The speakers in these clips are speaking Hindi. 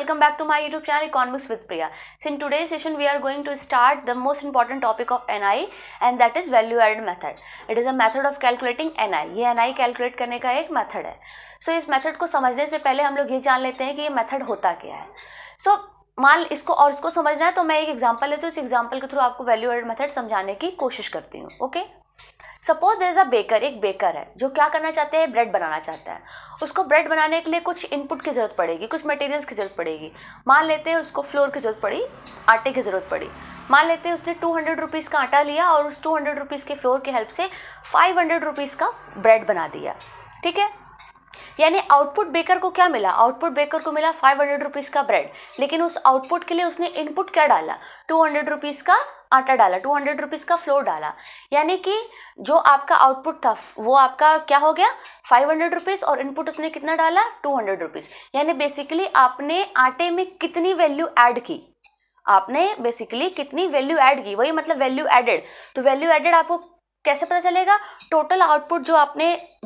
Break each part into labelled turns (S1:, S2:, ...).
S1: welcome back to my YouTube channel Economics with Priya. So in today's session we are going to start the most important topic of NI and that is value added method. It is a method of calculating NI. ये NI कैलकुलेट करने का एक मेथड है. सो इस मेथड को समझने से पहले हम लोग ये जान लेते हैं कि ये मेथड होता क्या है. सो मान इसको और इसको समझना है तो मैं एक एग्जांपल लेती हूँ. इस एग्जांपल के थ्रू आपको वैल्यू एडेड मेथड समझाने की कोशिश करती हूँ. Okay, suppose there is a baker. एक बेकर है जो क्या करना चाहते हैं, ब्रेड बनाना चाहता है. उसको ब्रेड बनाने के लिए कुछ इनपुट की ज़रूरत पड़ेगी, कुछ मटेरियल्स की ज़रूरत पड़ेगी. मान लेते हैं उसको फ्लोर की ज़रूरत पड़ी, आटे की ज़रूरत पड़ी. मान लेते हैं उसने 200 रुपीज़ का आटा लिया और उस 200 रुपीज़ के फ्लोर की हेल्प से 500 रुपीज़ का ब्रेड बना दिया. ठीक है, यानी आउटपुट बेकर को क्या मिला? आउटपुट बेकर को मिला 500 रुपीज़ का ब्रेड. लेकिन उस आउटपुट के लिए उसने इनपुट क्या डाला? 200 रुपीज़ का आटा डाला, 200 रुपीज़ का फ्लोर डाला. यानी कि जो आपका आउटपुट था वो आपका क्या हो गया? 500 रुपीज़ और इनपुट उसने कितना डाला? 200 रुपीज़. यानी बेसिकली आपने आटे में कितनी वैल्यू ऐड की? आपने बेसिकली कितनी वैल्यू ऐड की, वही मतलब वैल्यू एडेड. तो वैल्यू एडेड आपको कैसे पता चलेगा? टोटल आउटपुट जो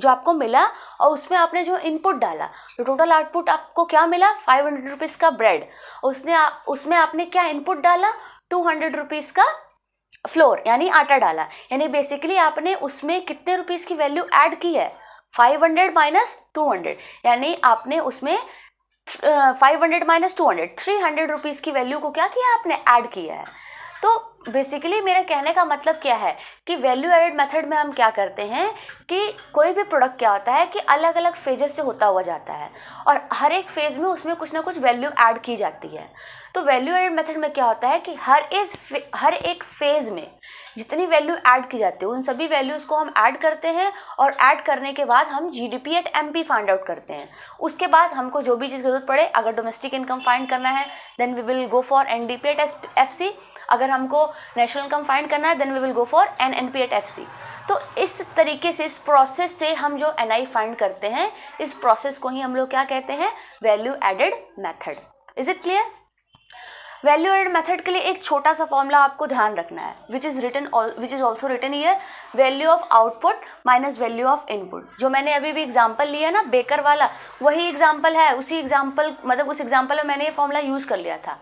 S1: आपको मिला और उसमें आपने जो इनपुट डाला, तो टोटल आउटपुट आपको क्या मिला? 500 रुपीज़ का ब्रेड. उसमें आपने क्या इनपुट डाला? 200 रुपीज़ का फ्लोर यानी आटा डाला. यानी बेसिकली आपने उसमें कितने रुपीज़ की वैल्यू ऐड की है? 500 माइनस 200. यानी आपने उसमें 500 माइनस 200 300 रुपीज़ की वैल्यू को क्या किया? आपने ऐड किया है. तो बेसिकली मेरे कहने का मतलब क्या है कि वैल्यू एडेड मेथड में हम क्या करते हैं कि कोई भी प्रोडक्ट क्या होता है कि अलग अलग फेजेस से होता हुआ जाता है और हर एक फेज़ में उसमें कुछ ना कुछ वैल्यू ऐड की जाती है. तो वैल्यू एडेड मेथड में क्या होता है कि हर एक फेज़ में जितनी वैल्यू ऐड की जाती है उन सभी वैल्यूज़ को हम ऐड करते हैं और ऐड करने के बाद हम GDP at MP find out करते हैं. उसके बाद हमको जो भी चीज़ ज़रूरत पड़े, अगर डोमेस्टिक इनकम फाइंड करना है then we will go for NDP at FC. अगर हमको नेशनल इनकम फाइंड करना है then we will go for NNP at FC. तो इस तरीके से, इस प्रोसेस से हम जो NI फाइंड करते हैं, इस प्रोसेस को ही हम लोग क्या कहते हैं? Value added method. Is it clear? Value added method के लिए एक छोटा सा फॉर्मूला आपको ध्यान रखना है which is also written here. Value of output minus value of input. जो मैंने अभी भी एग्जांपल लिया ना बेकर वाला, वही एग्जांपल है. उस एग्जांपल में मैंने ये फॉर्मूला यूज़ कर लिया था.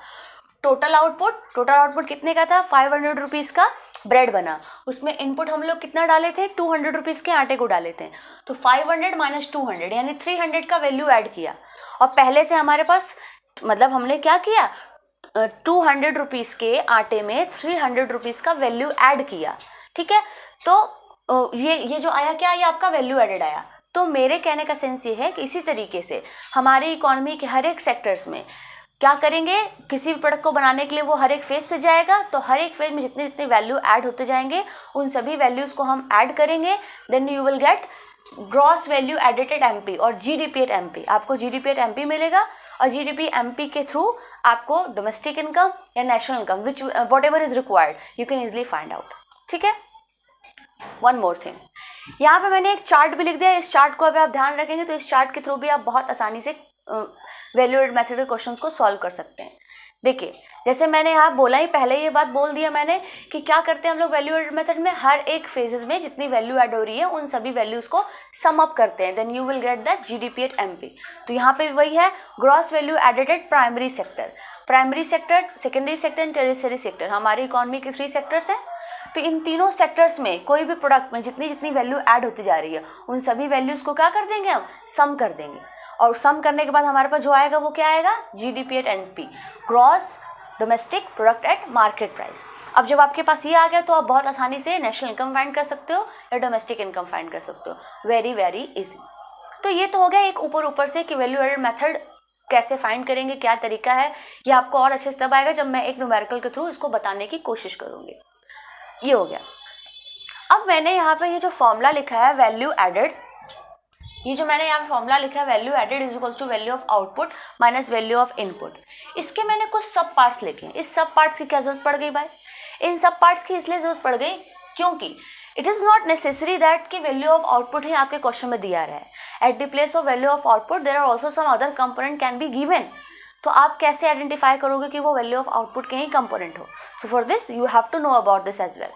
S1: टोटल आउटपुट कितने का था? 500 रुपीज़ का ब्रेड बना. उसमें इनपुट हम लोग कितना डाले थे? 200 रुपीज़ के आटे को डाले थे. तो 500 माइनस 200 यानी 300 का वैल्यू ऐड किया. और पहले से हमारे पास मतलब हमने क्या किया? 200 रुपीज़ के आटे में 300 रुपीज़ का वैल्यू ऐड किया. ठीक है, तो ये जो आया क्या? ये आपका वैल्यू एडेड आया. तो मेरे कहने का सेंस ये है कि इसी तरीके से हमारी इकोनॉमी के हर एक सेक्टर्स में क्या करेंगे? किसी भी प्रोडक्ट को बनाने के लिए वो हर एक फेज से जाएगा. तो हर एक फेज में जितने जितने वैल्यू ऐड होते जाएंगे उन सभी वैल्यूज़ को हम ऐड करेंगे. Then you will get gross value added at MP और GDP एट MP. आपको GDP एट MP मिलेगा और GDP MP के थ्रू आपको डोमेस्टिक इनकम या national income which whatever is required you can easily find out. ठीक है, वन मोर थिंग, यहाँ पे मैंने एक चार्ट भी लिख दिया. इस चार्ट को अगर आप ध्यान रखेंगे तो इस चार्ट के थ्रू भी आप बहुत आसानी से वैल्यू एडेड मेथड के क्वेश्चंस को सॉल्व कर सकते हैं. देखिए, जैसे मैंने यहाँ बोला ही, पहले ये बात बोल दिया मैंने कि क्या करते हैं हम लोग वैल्यू एडेड मेथड में, हर एक फेजेस में जितनी वैल्यू ऐड हो रही है उन सभी वैल्यूज़ को सम अप करते हैं. Then you will get that GDP at MP. तो यहाँ पे वही है gross value added at primary sector, secondary sector and territory sector. हमारी इकोनॉमी के 3 सेक्टर्स हैं. तो इन तीनों सेक्टर्स में कोई भी प्रोडक्ट में जितनी जितनी वैल्यू ऐड होती जा रही है उन सभी वैल्यूज़ को क्या कर देंगे? हम सम कर देंगे. और सम करने के बाद हमारे पास जो आएगा वो क्या आएगा? GDP at NP, gross domestic product at market price. अब जब आपके पास ये आ गया तो आप बहुत आसानी से नेशनल इनकम फाइंड कर सकते हो या डोमेस्टिक इनकम फाइंड कर सकते हो. Very very easy. तो ये तो हो गया एक ऊपर से कि वैल्यू एडेड मेथड कैसे फाइंड करेंगे, क्या तरीका है. ये आपको और अच्छे से तब आएगा जब मैं एक न्यूमेरिकल के थ्रू इसको बताने की कोशिश करूँगी. ये हो गया. अब मैंने यहाँ पे ये जो फॉर्मूला लिखा है वैल्यू एडेड, ये जो मैंने यहाँ पे फॉर्मूला लिखा है value added is equals to value of output minus value of input. इसके मैंने कुछ सब पार्ट्स लिखे हैं. इस सब पार्ट्स की क्या जरूरत पड़ गई भाई? इन सब पार्ट्स की इसलिए जरूरत पड़ गई क्योंकि it is not necessary that कि वैल्यू ऑफ आउटपुट ही आपके क्वेश्चन में दिया रहा है. At the place of value of output there are also some other component can be given. तो आप कैसे आइडेंटिफाई करोगे कि वो वैल्यू ऑफ आउटपुट के ही कंपोनेंट हो? So for this you have to know about this as well.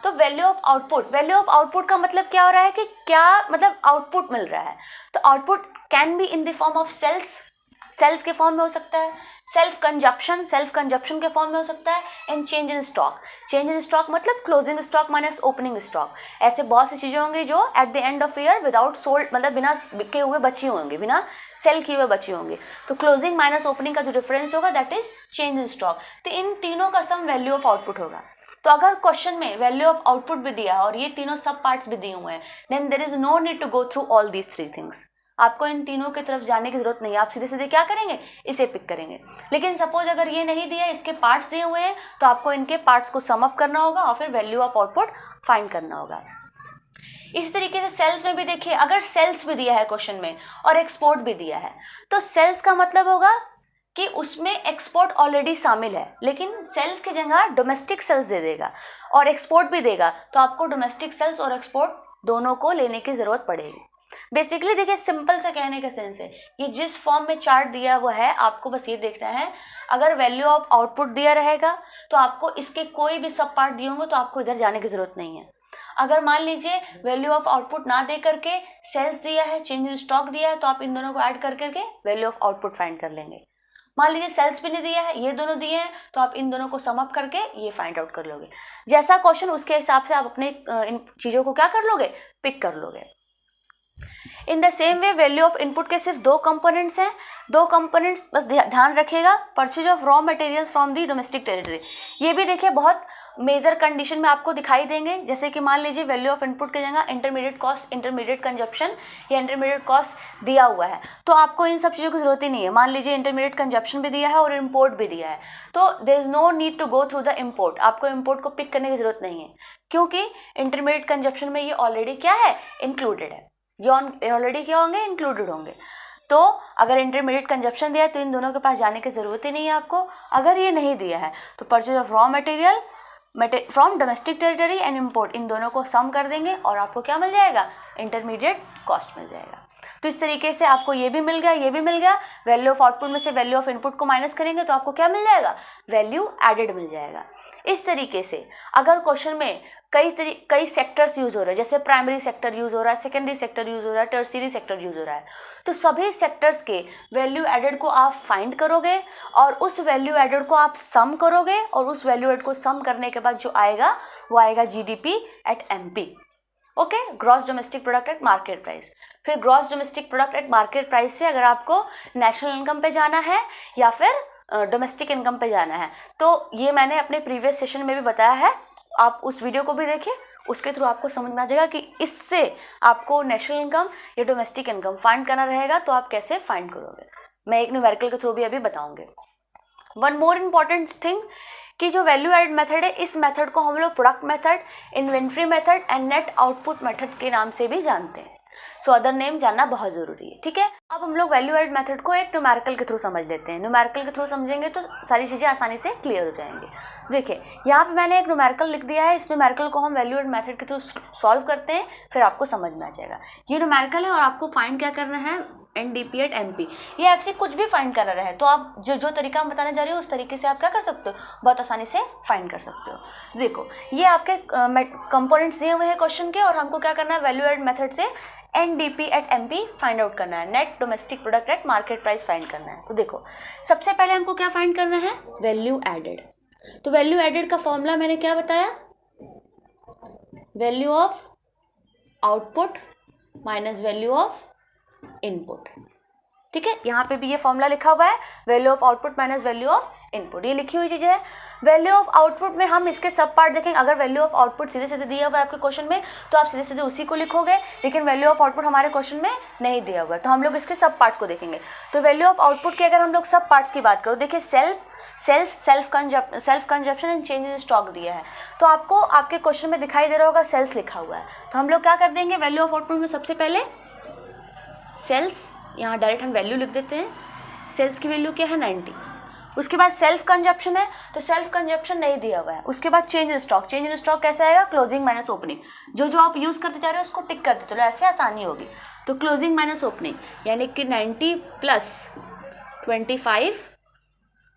S1: तो वैल्यू ऑफ आउटपुट का मतलब क्या हो रहा है कि क्या मतलब आउटपुट मिल रहा है. तो output can be in the form of sales. Sales के फॉर्म में हो सकता है, सेल्फ कंजप्शन के फॉर्म में हो सकता है, एंड चेंज इन स्टॉक मतलब closing stock minus opening stock. ऐसे बहुत सी चीज़ें होंगी जो at the end of year without sold मतलब बिना बिके हुए बची होंगी, बिना सेल किए हुए बची होंगी। तो क्लोजिंग माइनस ओपनिंग का जो डिफरेंस होगा that is change in stock. तो इन तीनों का सम वैल्यू ऑफ आउटपुट होगा। तो अगर क्वेश्चन में वैल्यू ऑफ आउटपुट भी दिया है और ये तीनों सब पार्ट्स भी दिए हुए हैं, then there is no need to go through all these three things. आपको इन तीनों की तरफ जाने की जरूरत नहीं है, आप सीधे सीधे क्या करेंगे, इसे पिक करेंगे। लेकिन सपोज अगर ये नहीं दिया, इसके पार्ट्स दिए हुए हैं, तो आपको इनके पार्ट्स को सम अप करना होगा और फिर वैल्यू ऑफ आउटपुट फाइंड करना होगा। इस तरीके से सेल्स में भी देखिए, अगर सेल्स भी दिया है क्वेश्चन में और एक्सपोर्ट भी दिया है, तो सेल्स का मतलब होगा कि उसमें एक्सपोर्ट ऑलरेडी शामिल है, लेकिन सेल्स की जगह डोमेस्टिक सेल्स दे देगा और एक्सपोर्ट भी देगा, तो आपको डोमेस्टिक सेल्स और एक्सपोर्ट दोनों को लेने की ज़रूरत पड़ेगी। बेसिकली देखिए, सिंपल सा कहने का सेंस है, ये जिस फॉर्म में चार्ट दिया वो है, आपको बस ये देखना है। अगर वैल्यू ऑफ आउटपुट दिया रहेगा तो आपको इसके कोई भी सब पार्ट दिए होंगे तो आपको इधर जाने की ज़रूरत नहीं है। अगर मान लीजिए वैल्यू ऑफ आउटपुट ना दे करके सेल्स दिया है, चेंज इन स्टॉक दिया है, तो आप इन दोनों को ऐड कर करके वैल्यू ऑफ आउटपुट फाइंड कर लेंगे। मान लीजिए सेल्स भी नहीं दिया है, ये दोनों दिए हैं, तो आप इन दोनों को सम अप करके ये फाइंड आउट कर लोगे। जैसा क्वेश्चन उसके हिसाब से आप अपने इन चीज़ों को क्या कर लोगे, पिक कर लोगे। In the same way value of input के सिर्फ दो कंपोनेंट्स हैं, दो कंपोनेंट्स बस ध्यान रखिएगा। Purchase of raw materials from the domestic territory, ये भी देखिए बहुत मेजर कंडीशन में आपको दिखाई देंगे। जैसे कि मान लीजिए वैल्यू ऑफ इनपुट की जगह इंटरमीडिएट कॉस्ट, इंटरमीडिएट कंजप्शन या इंटरमीडिएट कॉस्ट दिया हुआ है, तो आपको इन सब चीज़ों की जरूरत ही नहीं है। मान लीजिए इंटरमीडिएट कंजप्शन भी दिया है और इम्पोर्ट भी दिया है, तो there is no need to go through the import. आपको इम्पोर्ट को पिक करने की जरूरत नहीं है, क्योंकि इंटरमीडिएट कंजप्शन में ये ऑलरेडी क्या है, इंक्लूडेड है, ये ऑलरेडी क्या होंगे, इंक्लूडेड होंगे। तो अगर इंटरमीडिएट कंजप्शन दिया है तो इन दोनों के पास जाने की ज़रूरत ही नहीं है आपको। अगर ये नहीं दिया है तो purchase of raw material from domestic territory and import, इन दोनों को सम कर देंगे और आपको क्या मिल जाएगा, इंटरमीडिएट कॉस्ट मिल जाएगा। तो इस तरीके से आपको ये भी मिल गया, ये भी मिल गया। वैल्यू ऑफ आउटपुट में से वैल्यू ऑफ इनपुट को माइनस करेंगे तो आपको क्या मिल जाएगा, वैल्यू एडेड मिल जाएगा। इस तरीके से अगर क्वेश्चन में कई सेक्टर्स यूज हो रहे हैं, जैसे प्राइमरी सेक्टर यूज हो रहा है, सेकेंडरी सेक्टर यूज हो रहा है, टर्शियरी सेक्टर यूज हो रहा है, तो सभी सेक्टर्स के वैल्यू एडेड को आप फाइंड करोगे और उस वैल्यू एडेड को आप सम करोगे और उस वैल्यू एडेड को सम करने के बाद जो आएगा वो आएगा GDP at MP. Okay, gross domestic product at market price. फिर gross domestic product at market price से अगर आपको नेशनल इनकम पे जाना है या फिर डोमेस्टिक इनकम पे जाना है, तो ये मैंने अपने प्रीवियस सेशन में भी बताया है, आप उस वीडियो को भी देखिए, उसके थ्रू आपको समझ में आ जाएगा कि इससे आपको नेशनल इनकम या डोमेस्टिक इनकम फाइंड करना रहेगा तो आप कैसे फाइंड करोगे। मैं एक न्यूमेरिकल के थ्रू भी अभी बताऊंगी। वन मोर इम्पॉर्टेंट थिंग कि जो वैल्यू एडेड मेथड है, इस मेथड को हम लोग product method, inventory method and net output method के नाम से भी जानते हैं। सो अदर नेम जानना बहुत ज़रूरी है, ठीक है। अब हम लोग वैल्यू एडेड मेथड को एक न्यूमेरिकल के थ्रू समझ लेते हैं। न्यूमेरिकल के थ्रू समझेंगे तो सारी चीज़ें आसानी से क्लियर हो जाएंगी। देखिए, यहाँ पे मैंने एक न्यूमेरिकल लिख दिया है, इस न्यूमेरिकल को हम वैल्यू एडेड मेथड के थ्रू सॉल्व करते हैं, फिर आपको समझ में आ जाएगा। ये न्यूमेरिकल है और आपको फाइंड क्या करना है, NDP एट MP। ये ऐसे कुछ भी फाइंड करना रहे तो आप जो तरीका हम बताने जा रहे हो उस तरीके से आप क्या कर सकते हो, बहुत आसानी से फाइंड कर सकते हो। देखो, ये आपके कंपोनेंट्स दिए हुए हैं क्वेश्चन के और हमको क्या करना है, वैल्यू एडेड मेथड से NDP at MP find out करना है, net domestic product at market price find करना है। तो देखो, सबसे पहले हमको क्या फाइंड करना है, वैल्यू एडेड। तो वैल्यू एडेड का फॉर्मूला मैंने क्या बताया, value of output minus value of input, ठीक है। यहाँ पे भी ये फॉर्मूला लिखा हुआ है, value of output minus value of input, ये लिखी हुई चीज़ है। वैल्यू ऑफ आउटपुट में हम इसके सब पार्ट देखेंगे। अगर वैल्यू ऑफ आउटपुट सीधे सीधे दिया हुआ है आपके क्वेश्चन में तो आप सीधे सीधे उसी को लिखोगे, लेकिन वैल्यू ऑफ आउटपुट हमारे क्वेश्चन में नहीं दिया हुआ है तो हम लोग इसके सब पार्ट्स को देखेंगे। तो वैल्यू ऑफ आउटपुट के अगर हम लोग सब पार्ट्स की बात करो, देखिए self consumption and change in stock दिया है, तो आपको आपके क्वेश्चन में दिखाई दे रहा होगा सेल्स लिखा हुआ है, तो हम लोग क्या कर देंगे, वैल्यू ऑफ आउटपुट में सबसे पहले सेल्स, यहाँ डायरेक्ट हम वैल्यू लिख देते हैं, सेल्स की वैल्यू क्या है 90। उसके बाद सेल्फ कंजप्शन है तो सेल्फ कंजप्शन नहीं दिया हुआ है। उसके बाद change in stock, change in stock कैसे आएगा, क्लोजिंग माइनस ओपनिंग, जो आप यूज़ करते जा रहे हो उसको टिक करते चलो, ऐसे आसानी होगी। तो क्लोजिंग माइनस ओपनिंग यानी कि 90 प्लस 25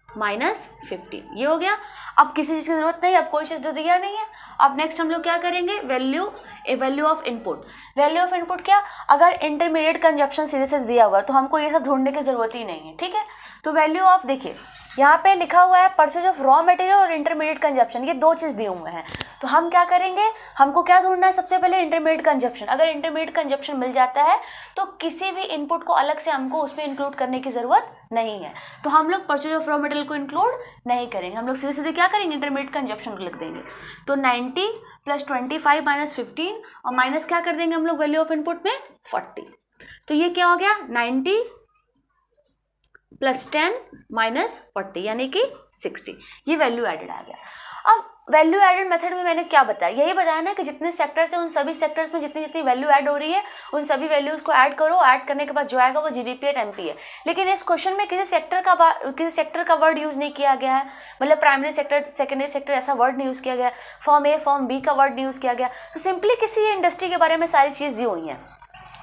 S1: -15, ये हो गया। अब किसी चीज़ की जरूरत नहीं, अब कोई चीज़ तो दिया नहीं है। अब नेक्स्ट हम लोग क्या करेंगे, value of input. Value of input क्या, अगर इंटरमीडिएट कंजप्शन सीधे से दिया हुआ तो हमको ये सब ढूंढने की जरूरत ही नहीं है, ठीक है। तो वैल्यू ऑफ, देखिए यहाँ पे लिखा हुआ है परचेज ऑफ रॉ मटेरियल और इंटरमीडिएट कंजप्शन, ये दो चीज़ दिए हुए हैं। तो हम क्या करेंगे, हमको क्या ढूंढना है, सबसे पहले इंटरमीडिएट कंजप्शन। अगर इंटरमीडिएट कंजप्शन मिल जाता है तो किसी भी इनपुट को अलग से हमको उसमें इंक्लूड करने की ज़रूरत नहीं है। तो हम लोग परचेज ऑफ रॉ मटेरियल को इंक्लूड नहीं करेंगे, हम लोग सीधे सीधे क्या करेंगे, इंटरमीडिएट कंजप्शन को लिख देंगे। तो 90 + 25 - 15 और माइनस क्या कर देंगे हम लोग वैल्यू ऑफ इनपुट में 40। तो ये क्या हो गया, 90 + 10 - 40 यानी कि 60, ये वैल्यू एडेड आ गया। अब वैल्यू एडेड मेथड में मैंने क्या बताया, यही बताया ना कि जितने सेक्टर्स हैं उन सभी सेक्टर्स में जितनी जितनी वैल्यू ऐड हो रही है उन सभी वैल्यूज़ को ऐड करो, ऐड करने के बाद जो आएगा वो GDP @ MP है। लेकिन इस क्वेश्चन में किसी सेक्टर का वर्ड यूज़ नहीं किया गया है, मतलब प्राइमरी सेक्टर, सेकेंडरी सेक्टर ऐसा वर्ड नहीं यूज़ किया गया, फॉर्म A फॉर्म B का वर्ड नहीं यूज़ किया गया। तो सिंपली किसी इंडस्ट्री के बारे में सारी चीज़ दी हुई हैं।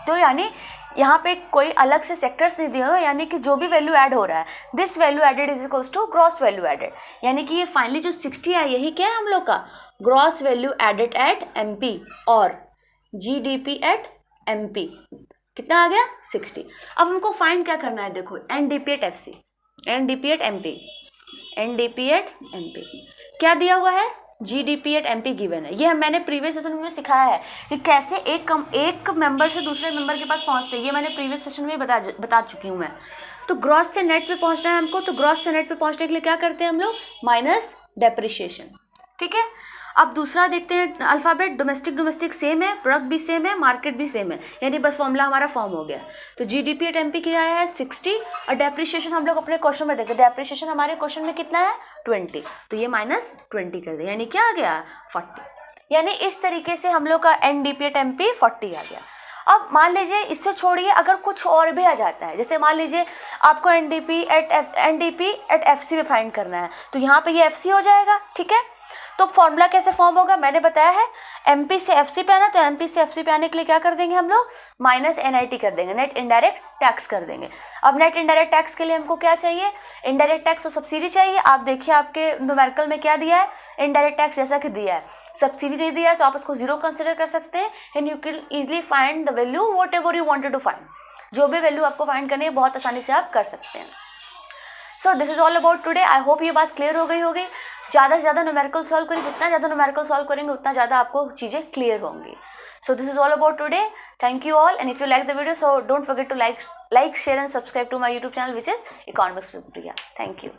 S1: तो यानी यहाँ पे कोई अलग से सेक्टर्स नहीं दिए हुए, यानी कि जो भी वैल्यू ऐड हो रहा है, this value added is equals to gross value added, यानी कि ये फाइनली जो 60 है यही क्या है हम लोग का gross value added at MP और GDP @ MP। कितना आ गया, 60। अब हमको फाइंड क्या करना है, देखो NDP @ FC, NDP @ MP, NDP @ MP क्या दिया हुआ है, GDP @ MP गिवन है। ये मैंने प्रीवियस सेशन में सिखाया है कि कैसे एक मेंबर से दूसरे मेंबर के पास पहुंचते हैं, ये मैंने प्रीवियस सेशन में बता चुकी हूँ मैं। तो ग्रॉस से नेट पे पहुंचना है हमको, तो ग्रॉस से नेट पे पहुंचने के लिए क्या करते हैं हम लोग, माइनस डेप्रिशिएशन, ठीक है। अब दूसरा देखते हैं अल्फ़ाबेट, डोमेस्टिक सेम है, प्रोडक्ट भी सेम है, मार्केट भी सेम है, यानी बस फॉर्मूला हमारा फॉर्म हो गया। तो GDP @ MP क्या है 60 और डेप्रिशिएशन हम लोग अपने क्वेश्चन में देखते हैं, डेप्रिशिएशन हमारे क्वेश्चन में कितना है 20, तो ये -20 कर दे, यानी क्या आ गया 40। यानी इस तरीके से हम लोग का NDP @ MP 40 आ गया। अब मान लीजिए इससे छोड़िए अगर कुछ और भी आ जाता है, जैसे मान लीजिए आपको NDP @ FC में फाइंड करना है, तो यहाँ पे ये FC हो जाएगा, ठीक है। तो फॉर्मूला कैसे फॉर्म होगा मैंने बताया है, MP से FC पे आना, तो MP से FC पे आने के लिए क्या कर देंगे हम लोग, -NIT कर देंगे, नेट इनडायरेक्ट टैक्स कर देंगे। अब नेट इनडायरेक्ट टैक्स के लिए हमको क्या चाहिए, इनडायरेक्ट टैक्स और सब्सिडी चाहिए। आप देखिए आपके न्यूमेरिकल में क्या दिया है, इनडायरेक्ट टैक्स जैसा कि दिया है, सब्सिडी नहीं दिया है, तो आप उसको 0 कंसिडर कर सकते हैं। And you can easily find the value whatever you wanted to find, जो भी वैल्यू आपको फाइंड करनी है बहुत आसानी से आप कर सकते हैं। सो this is all about today. I hope ये बात क्लियर हो गई होगी। ज़्यादा से ज़्यादा न्यूमेरिकल सॉल्व करें, जितना ज़्यादा न्यूमेरिकल सॉल्व करेंगे उतना ज़्यादा आपको चीज़ें क्लियर होंगी। So this is all about today. Thank you all, and if you like the video so don't forget to like, share and subscribe to my YouTube channel which is economics with Priya. Thank you.